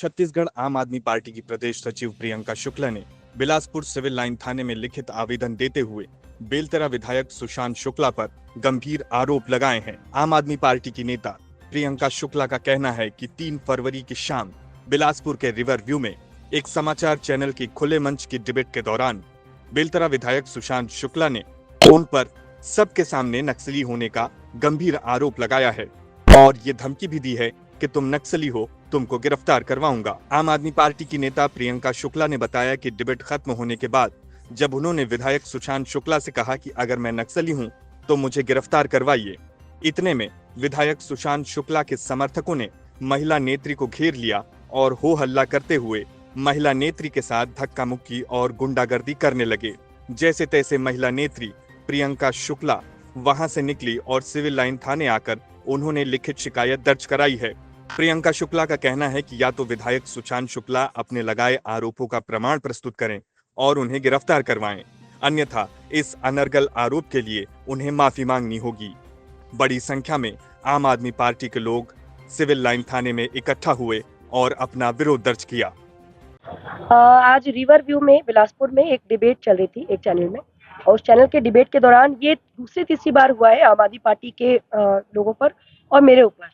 छत्तीसगढ़ आम आदमी पार्टी की प्रदेश सचिव प्रियंका शुक्ला ने बिलासपुर सिविल लाइन थाने में लिखित आवेदन देते हुए बेलतरा विधायक सुशांत शुक्ला पर गंभीर आरोप लगाए हैं। आम आदमी पार्टी की नेता प्रियंका शुक्ला का कहना है कि 3 फरवरी की शाम बिलासपुर के रिवर व्यू में एक समाचार चैनल की खुले मंच की डिबेट के दौरान बेलतरा विधायक सुशांत शुक्ला ने फोन पर सबके सामने नक्सली होने का गंभीर आरोप लगाया है और ये धमकी भी दी है कि तुम नक्सली हो, तुमको गिरफ्तार करवाऊंगा। आम आदमी पार्टी की नेता प्रियंका शुक्ला ने बताया कि डिबेट खत्म होने के बाद जब उन्होंने विधायक सुशांत शुक्ला से कहा कि अगर मैं नक्सली हूं तो मुझे गिरफ्तार करवाइए, इतने में विधायक सुशांत शुक्ला के समर्थकों ने महिला नेत्री को घेर लिया और हो हल्ला करते हुए महिला नेत्री के साथ धक्का मुक्की और गुंडागर्दी करने लगे। जैसे तैसे महिला नेत्री प्रियंका शुक्ला वहां से निकली और सिविल लाइन थाने आकर उन्होंने लिखित शिकायत दर्ज कराई है। प्रियंका शुक्ला का कहना है कि या तो विधायक सुशांत शुक्ला अपने लगाए आरोपों का प्रमाण प्रस्तुत करें और उन्हें गिरफ्तार करवाएं, अन्यथा इस अनर्गल आरोप के लिए उन्हें माफी मांगनी होगी। बड़ी संख्या में आम आदमी पार्टी के लोग सिविल लाइन थाने में इकट्ठा हुए और अपना विरोध दर्ज किया। आज रिवर व्यू में बिलासपुर में एक डिबेट चल रही थी एक चैनल में, और उस चैनल के डिबेट के दौरान ये दूसरी तीसरी बार हुआ है आम आदमी पार्टी के लोगों पर और मेरे ऊपर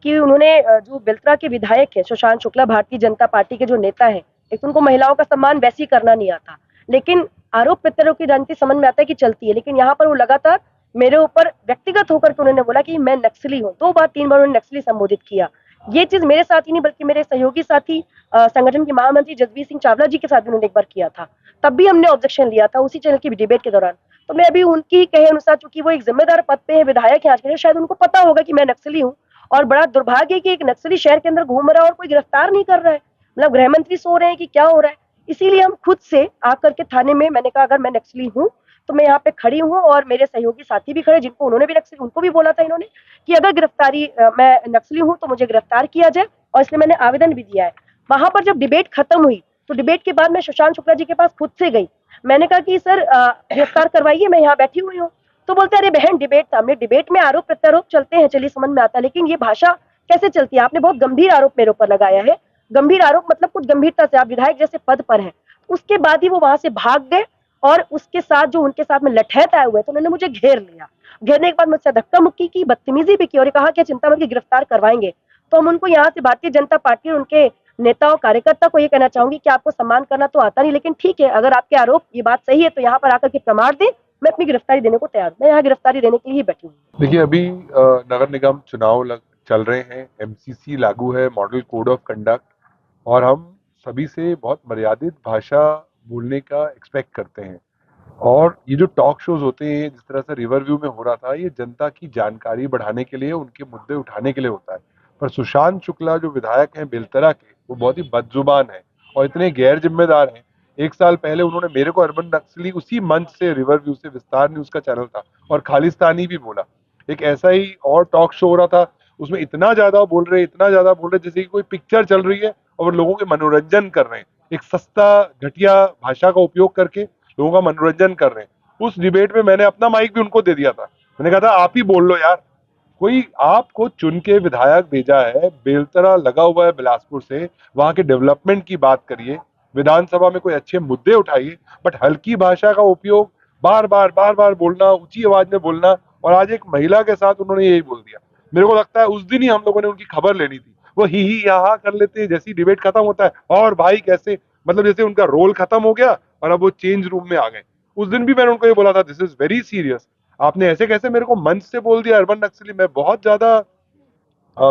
कि उन्होंने जो बेलतरा के विधायक है सुशांत शुक्ला, भारतीय जनता पार्टी के जो नेता है, एक तो उनको महिलाओं का सम्मान वैसे ही करना नहीं आता, लेकिन आरोप प्रत्यारोप की राजनीति समझ में आता है कि चलती है, लेकिन यहाँ पर वो लगातार मेरे ऊपर व्यक्तिगत होकर के उन्होंने बोला कि मैं नक्सली हूँ। 2 बार 3 बार उन्होंने नक्सली संबोधित किया। ये चीज मेरे साथ ही नहीं बल्कि मेरे सहयोगी साथी संगठन के महामंत्री जगबीर सिंह चावला जी के साथ भी उन्होंने एक बार किया था, तब भी हमने ऑब्जेक्शन लिया था उसी चैनल की डिबेट के दौरान। तो मैं अभी उनकी कहे अनुसार, चूंकि वो एक जिम्मेदार पद पे है, विधायक है आज के, शायद उनको पता होगा कि मैं नक्सली हूँ, और बड़ा दुर्भाग्य है कि एक नक्सली शहर के अंदर घूम रहा है और कोई गिरफ्तार नहीं कर रहा है। मतलब गृह मंत्री सो रहे हैं कि क्या हो रहा है। इसीलिए हम खुद से आकर के थाने में मैंने कहा अगर मैं नक्सली हूँ तो मैं यहाँ पे खड़ी हूँ, और मेरे सहयोगी साथी भी खड़े जिनको उन्होंने भी नक्सली, उनको भी बोला था इन्होंने कि अगर गिरफ्तारी मैं नक्सली हूँ तो मुझे गिरफ्तार किया जाए, और इसलिए मैंने आवेदन भी दिया है। वहां पर जब डिबेट खत्म हुई तो डिबेट के बाद मैं सुशांत शुक्ला जी के पास खुद से गई। मैंने कहा कि सर गिरफ्तार करवाइए, मैं यहाँ बैठी हुई हूँ। तो बोलते अरे बहन डिबेट था, हमने डिबेट में आरोप प्रत्यारोप चलते हैं, चलिए समझ में आता है, लेकिन ये भाषा कैसे चलती है? आपने बहुत गंभीर आरोप मेरे ऊपर लगाया है। गंभीर आरोप मतलब कुछ गंभीरता से, आप विधायक जैसे पद पर हैं। उसके बाद ही वो वहां से भाग गए, और उसके साथ जो उनके साथ में लठैत आए हुए थे उन्होंने मुझे घेर लिया। घेरने के बाद मुझसे धक्का मुक्की की, बदतमीजी भी की, और कहा कि चिंता मत, गिरफ्तार करवाएंगे। तो हम उनको यहाँ से भारतीय जनता पार्टी और उनके नेताओं कार्यकर्ता को ये कहना चाहूंगी कि आपको सम्मान करना तो आता नहीं, लेकिन ठीक है, अगर आपके आरोप ये बात सही है तो यहाँ पर आकर के प्रमाण दें। मैं अपनी गिरफ्तारी देने को तैयार हूँ, मैं यहाँ गिरफ्तारी देने के लिए ही बैठी हूँ। देखिए, अभी नगर निगम चुनाव चल रहे हैं, एमसीसी लागू है, मॉडल कोड ऑफ कंडक्ट, और हम सभी से बहुत मर्यादित भाषा बोलने का एक्सपेक्ट करते हैं। और ये जो टॉक शोज होते हैं जिस तरह से रिवर व्यू में हो रहा था, ये जनता की जानकारी बढ़ाने के लिए, उनके मुद्दे उठाने के लिए होता है। पर सुशांत शुक्ला जो विधायक हैं बेलतरा के, वो बहुत ही बदजुबान है और इतने गैर जिम्मेदार हैं। 1 साल पहले उन्होंने मेरे को अर्बन नक्सली उसी मंच से, रिवर व्यू से, विस्तार न्यूज का चैनल था, और खालिस्तानी भी बोला। एक ऐसा ही और टॉक शो हो रहा था, उसमें इतना ज्यादा बोल रहे जैसे कि कोई पिक्चर चल रही है और लोगों के मनोरंजन कर रहे हैं। एक सस्ता घटिया भाषा का उपयोग करके लोगों का मनोरंजन कर रहे हैं। उस डिबेट में मैंने अपना माइक भी उनको दे दिया था। मैंने कहा था आप ही बोल लो यार, कोई आपको चुन के विधायक भेजा है, बेलतरा लगा हुआ है बिलासपुर से, वहां के डेवलपमेंट की बात करिए, विधानसभा में कोई अच्छे मुद्दे उठाइए, बट हल्की भाषा का उपयोग, बार बार बोलना, ऊंची आवाज में बोलना, और आज एक महिला के साथ उन्होंने यही बोल दिया। मेरे को लगता है उस दिन ही हम लोगों ने उनकी खबर लेनी थी। वो ही यहाँ कर लेते हैं, जैसी डिबेट खत्म होता है, और भाई कैसे, मतलब जैसे उनका रोल खत्म हो गया और अब वो चेंज रूम में आ गए। उस दिन भी मैंने उनको ये बोला था, दिस इज वेरी सीरियस, आपने ऐसे कैसे मेरे को मंच से बोल दिया अर्बन नक्सली। मैं बहुत ज्यादा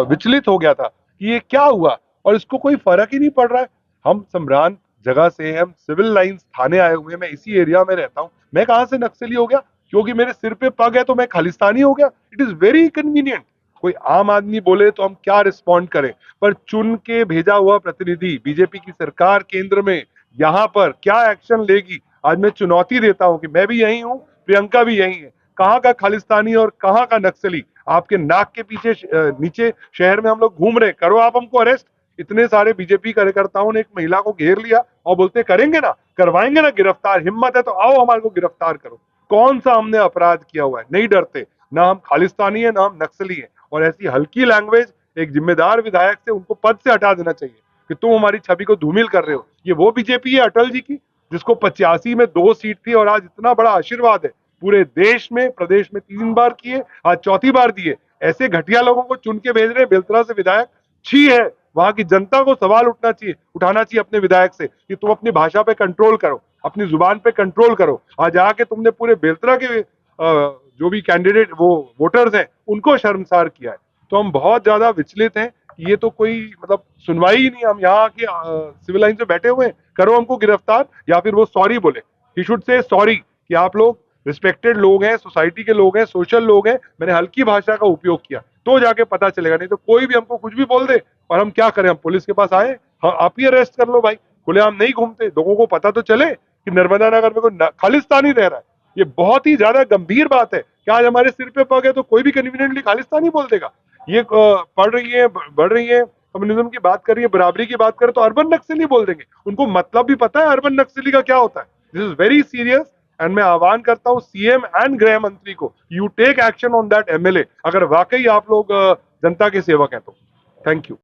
विचलित हो गया था कि ये क्या हुआ, और इसको कोई फर्क ही नहीं पड़ रहा है। हम सम्रान जगह से हैं, हम सिविल लाइंस थाने आए हुए हैं, मैं इसी एरिया में रहता हूँ, मैं कहां से नक्सली हो गया? क्योंकि मेरे सिर पे पग है तो मैं खालिस्तानी हो गया? It is very convenient. कोई आम आदमी बोले तो हम क्या रिस्पॉन्ड करें, पर चुन के भेजा हुआ प्रतिनिधि बीजेपी की सरकार केंद्र में यहाँ पर क्या एक्शन लेगी? आज मैं चुनौती देता हूं कि मैं भी यही हूं, प्रियंका भी यही है। कहाँ का खालिस्तानी और कहाँ का नक्सली? आपके नाक के पीछे नीचे शहर में हम लोग घूम रहे, करो आप हमको अरेस्ट। इतने सारे बीजेपी कार्यकर्ताओं ने एक महिला को घेर लिया और बोलते करेंगे ना, करवाएंगे ना गिरफ्तार, हिम्मत है तो आओ हमारे को गिरफ्तार करो। कौन सा हमने अपराध किया हुआ है? नहीं डरते, ना हम खालिस्तानी है ना हम नक्सली है। और ऐसी हल्की लैंग्वेज एक जिम्मेदार विधायक से, उनको पद से हटा देना चाहिए। कि तुम हमारी छवि को धूमिल कर रहे हो। ये वो बीजेपी है अटल जी की, जिसको 85 में 2 सीट थी और आज इतना बड़ा आशीर्वाद है पूरे देश में, प्रदेश में 3 बार किए, आज चौथी बार दिए। ऐसे घटिया लोगों को चुन के भेज रहे हैं बेलतरा से विधायक। छी है। वहां की जनता को सवाल उठाना चाहिए अपने विधायक से कि तुम अपनी भाषा पे कंट्रोल करो, अपनी जुबान पे कंट्रोल करो। आज आके तुमने पूरे बेलतरा के जो भी कैंडिडेट वो वोटर्स हैं उनको शर्मसार किया है। तो हम बहुत ज्यादा विचलित हैं। ये तो कोई मतलब सुनवाई ही नहीं। हम यहाँ के सिविल लाइन से बैठे हुए हैं, करो हमको गिरफ्तार या फिर वो सॉरी बोले। ही शुड से सॉरी कि आप लोग रिस्पेक्टेड लोग हैं, सोसाइटी के लोग हैं, सोशल लोग हैं, मैंने हल्की भाषा का उपयोग किया, तो जाके पता चलेगा। नहीं तो कोई भी हमको कुछ भी बोल दे और हम क्या करें, हम पुलिस के पास आए, हाँ आप ही अरेस्ट कर लो भाई। खुलेआम नहीं घूमते, लोगों को पता तो चले कि नर्मदा नगर में कोई खालिस्तानी रह रहा है। ये बहुत ही ज्यादा गंभीर बात है कि आज हमारे सिर पे पग है तो कोई भी कन्वीनियंटली खालिस्तानी बोल देगा। ये बढ़ रही है कम्युनिज्म की बात कर रही है, बराबरी की बात करें तो अर्बन नक्सली बोल देंगे। उनको मतलब भी पता है अर्बन नक्सली का क्या होता है। This is very serious and मैं आह्वान करता हूं सीएम एंड गृह मंत्री को, you take action on that MLA, अगर वाकई आप लोग जनता के सेवक हैं तो। Thank you.